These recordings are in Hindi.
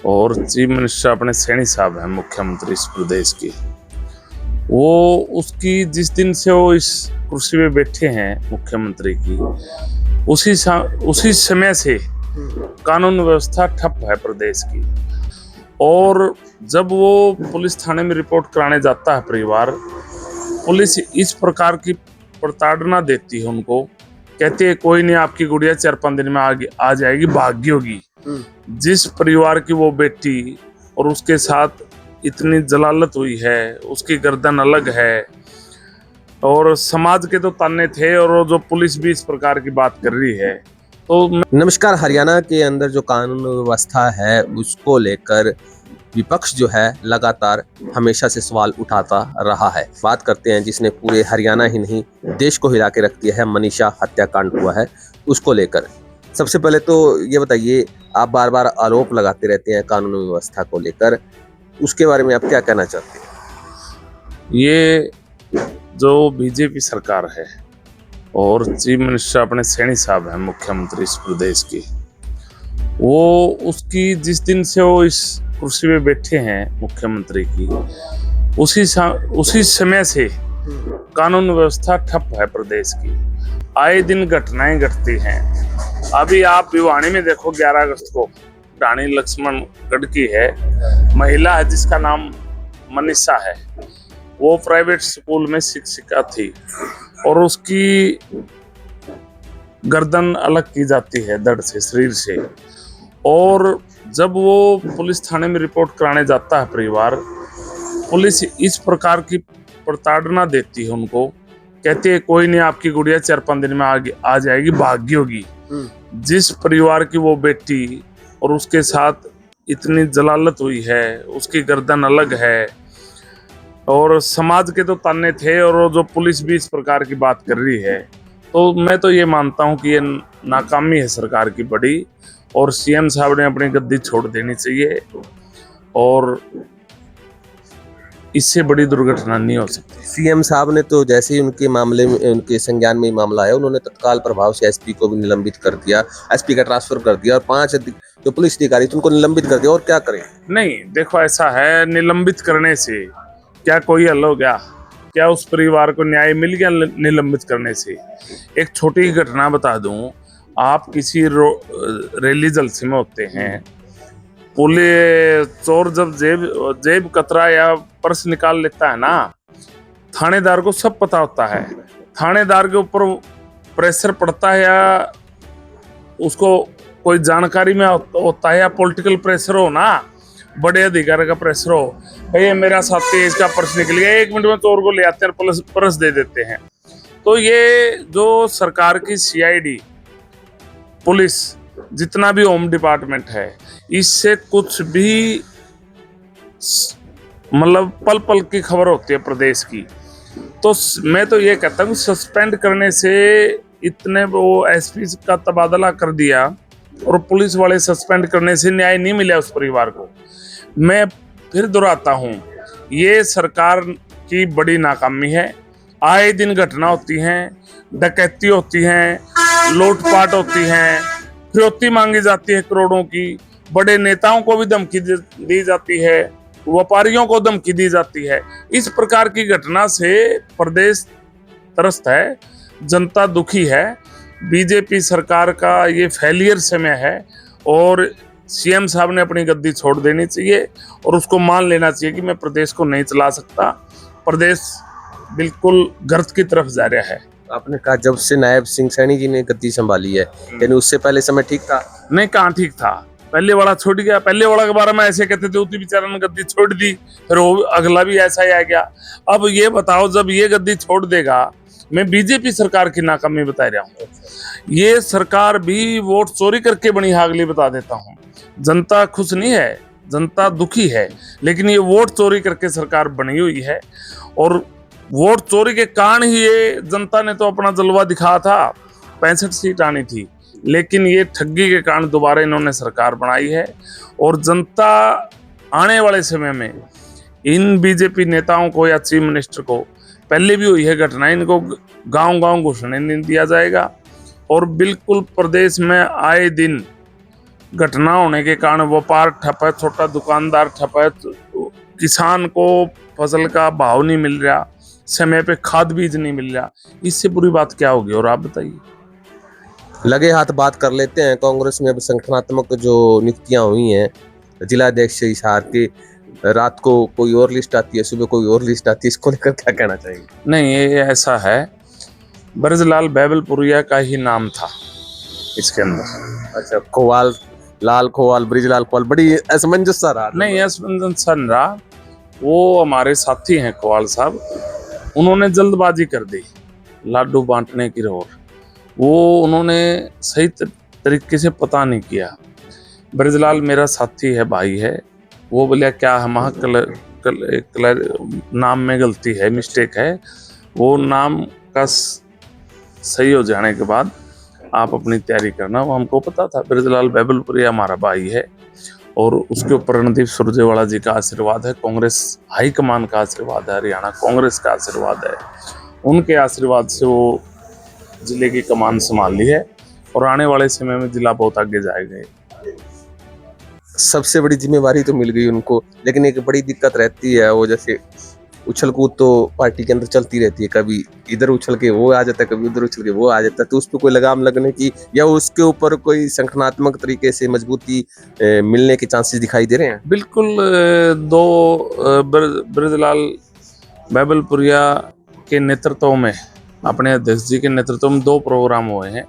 और चीफ मिनिस्टर अपने सैनी साहब हैं, मुख्यमंत्री इस प्रदेश की। वो उसकी जिस दिन से वो इस कुर्सी पे बैठे हैं मुख्यमंत्री की, उसी समय से कानून व्यवस्था ठप है प्रदेश की। और जब वो पुलिस थाने में रिपोर्ट कराने जाता है परिवार, पुलिस इस प्रकार की प्रताड़ना देती है उनको, कहती है कोई नहीं, आपकी गुड़िया 4-5 दिन में आ जाएगी, भाग्य होगी। जिस परिवार की वो बेटी और उसके साथ इतनी जलालत हुई है, उसकी गर्दन अलग है, और समाज के तो ताने थे, और वो जो पुलिस भी इस प्रकार की बात कर रही है, तो नमस्कार। हरियाणा के अंदर जो कानून व्यवस्था है उसको लेकर विपक्ष जो है लगातार हमेशा से सवाल उठाता रहा है। बात करते हैं जिसने पूरे हरियाणा ही नहीं देश को हिला के रख दिया है, मनीषा हत्याकांड हुआ है, उसको लेकर। सबसे पहले तो ये बताइए, आप बार बार आरोप लगाते रहते हैं कानून व्यवस्था को लेकर, उसके बारे में आप क्या कहना चाहते हैं? ये जो बीजेपी सरकार है और चीफ मिनिस्टर अपने सैनी साहब हैं, मुख्यमंत्री इस प्रदेश की, वो उसकी जिस दिन से वो इस कुर्सी पे बैठे हैं मुख्यमंत्री की, उसी समय से कानून व्यवस्था ठप है प्रदेश की। आए दिन घटनाएं घटती हैं। अभी आप भिवानी में देखो, 11 अगस्त को रानी लक्ष्मणगढ़ की है, महिला है जिसका नाम मनीषा है। वो प्राइवेट स्कूल में शिक्षिका थी और उसकी गर्दन अलग की जाती है धड़ से, शरीर से। और जब वो पुलिस थाने में रिपोर्ट कराने जाता है परिवार, पुलिस इस प्रकार की प्रताड़ना देती है उनको, कहती है कोई नहीं, आपकी गुड़िया 4-5 दिन में आ जाएगी, भाग्य होगी। जिस परिवार की वो बेटी और उसके साथ इतनी जलालत हुई है, उसकी गर्दन अलग है, और समाज के तो ताने थे, और वो जो पुलिस भी इस प्रकार की बात कर रही है, तो मैं तो ये मानता हूँ कि ये नाकामी है सरकार की बड़ी, और सीएम साहब ने अपनी गद्दी छोड़ देनी चाहिए, और इससे बड़ी दुर्घटना नहीं हो सकती। सीएम साहब ने तो जैसे ही उनके मामले में, उनके संज्ञान में मामला आया, उन्होंने तत्काल प्रभाव से एसपी को भी निलंबित कर दिया, एसपी का ट्रांसफर कर दिया, और 5 जो पुलिस अधिकारी थे उनको निलंबित कर दिया। और क्या करें? नहीं, देखो ऐसा है, निलंबित करने से क्या कोई हल हो गया? क्या उस परिवार को न्याय मिल गया निलंबित करने से? एक छोटी घटना बता दूं, आप किसी रैली जलसे में होते हैं, पुलिस चोर जब जेब कतरा या पर्स निकाल लेता है ना, थानेदार को सब पता होता है। थानेदार के ऊपर प्रेशर पड़ता है, या उसको कोई जानकारी में होता है, या पॉलिटिकल प्रेशर हो ना, बड़े अधिकारी का प्रेशर हो, भाई मेरा साथी इसका पर्स निकल गया, 1 मिनट में चोर को ले आते हैं, पर्स दे देते हैं। तो ये जो सरकार की सीआईडी, पुलिस, जितना भी होम डिपार्टमेंट है, इससे कुछ भी मतलब पल पल की खबर होती है प्रदेश की। तो मैं तो ये कहता हूँ, सस्पेंड करने से, इतने वो एसपी का तबादला कर दिया और पुलिस वाले सस्पेंड करने से न्याय नहीं मिला उस परिवार को। मैं फिर दोहराता हूँ, ये सरकार की बड़ी नाकामी है। आए दिन घटना होती हैं, डकैती होती हैं, लूटपाट होती हैं, फिरौती मांगी जाती है करोड़ों की, बड़े नेताओं को भी धमकी दी जाती है, व्यापारियों को धमकी दी जाती है। इस प्रकार की घटना से प्रदेश त्रस्त है, जनता दुखी है। बीजेपी सरकार का ये फेलियर समय है, और सीएम साहब ने अपनी गद्दी छोड़ देनी चाहिए, और उसको मान लेना चाहिए कि मैं प्रदेश को नहीं चला सकता, प्रदेश बिल्कुल गर्त की तरफ जा रहा है। आपने कहा जब से नायब सिंह सैनी जी ने गद्दी संभाली है, यानी उससे पहले समय ठीक था? नहीं, कहाँ ठीक था? पहले वाला छूट गया। पहले वाला के बारे में ऐसे कहते थे, उसी बेचारे ने गद्दी छोड़ दी, फिर वो अगला भी ऐसा ही आ गया। अब ये बताओ, जब ये गद्दी छोड़ देगा, मैं बीजेपी सरकार की नाकामी बता रहा हूँ। ये सरकार भी वोट चोरी करके बनी है, अगली बता देता हूँ। जनता खुश नहीं है, जनता दुखी है, लेकिन ये वोट चोरी करके सरकार बनी हुई है, और वोट चोरी के कारण ही ये जनता ने तो अपना जलवा दिखाया था, 65 सीट आनी थी, लेकिन ये ठगी के कारण दोबारा इन्होंने सरकार बनाई है। और जनता आने वाले समय में इन बीजेपी नेताओं को या चीफ मिनिस्टर को, पहले भी हुई है घटना, इनको गांव-गांव घुसने नहीं दिया जाएगा, और बिल्कुल प्रदेश में आए दिन घटना होने के कारण व्यापार ठप है, छोटा दुकानदार ठप है, तो किसान को फसल का भाव नहीं मिल रहा, समय पे खाद बीज नहीं मिल रहा, इससे बुरी बात क्या होगी? और आप बताइए। लगे हाथ बात कर लेते हैं। कांग्रेस में अब संगठनात्मक जो नियुक्तियां हुई हैं, जिलाध्यक्ष हिसार की, रात को कोई और लिस्ट आती है, सुबह कोई और लिस्ट आती है, इसको लेकर क्या कहना चाहिए? नहीं, ये ऐसा है, ब्रजलाल बैबलपुरिया का ही नाम था इसके अंदर। अच्छा, खोवाल लाल खोवाल, ब्रिजलाल खोवाल, बड़ी असमंजस सा रहा। नहीं, यशवंत सन रहा, वो हमारे साथी हैं कोवाल साहब, उन्होंने जल्दबाजी कर दी लाडू बांटने की ओर। वो उन्होंने सही तरीके से पता नहीं किया। ब्रजलाल मेरा साथी है, भाई है, वो बोले क्या हमारा नाम में गलती है, मिस्टेक है, वो नाम का सही हो जाने के बाद आप अपनी तैयारी करना। वो हमको पता था, ब्रजलाल बैबलपुरी हमारा भाई है और उसके ऊपर रणदीप सुरजेवाला जी का आशीर्वाद है, कांग्रेस हाईकमान का आशीर्वाद है, हरियाणा कांग्रेस का आशीर्वाद है। उनके आशीर्वाद से वो जिले की कमान संभाल ली है और आने वाले समय में जिला बहुत आगे जाएगा। सबसे बड़ी जिम्मेवारी तो मिल गई उनको, लेकिन एक बड़ी दिक्कत रहती है, वो जैसे उछल कूद तो पार्टी के अंदर चलती रहती है, कभी इधर उछल के वो आ जाता है, कभी उधर उछल के वो आ जाता है, तो उस पर कोई लगाम लगने की या उसके ऊपर कोई संगठनात्मक तरीके से मजबूती मिलने के चांसेस दिखाई दे रहे हैं? बिल्कुल। ब्रजलाल बैबलपुरिया के नेतृत्व में, अपने अध्यक्ष जी के नेतृत्व में 2 प्रोग्राम हुए हैं।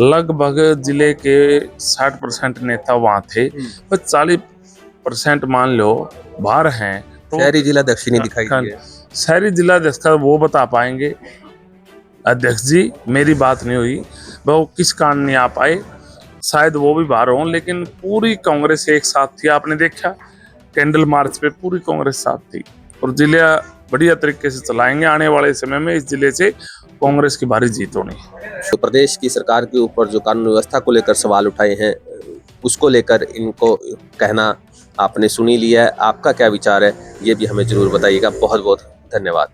लगभग जिले के 60% नेता वहाँ थे, पर 40% मान लो बाहर हैं। तो शहरी जिला दक्षिणी दिखाई दिए। शहरी जिला अध्यक्ष का वो बता पाएंगे। अध्यक्ष जी, मेरी बात नहीं हुई, वो किस कारण नहीं आ पाए, शायद वो भी बाहर हों, लेकिन पूरी कांग्रेस एक साथ थी। आपने देखा कैंडल मार्च पे पूरी कांग्रेस साथ थी और जिला बढ़िया तरीके से चलाएंगे। आने वाले समय में इस जिले से कांग्रेस की भारी जीत होनी है। तो प्रदेश की सरकार के ऊपर जो कानून व्यवस्था को लेकर सवाल उठाए हैं, उसको लेकर इनको कहना आपने सुनी लिया है। आपका क्या विचार है, ये भी हमें जरूर बताइएगा। बहुत बहुत धन्यवाद।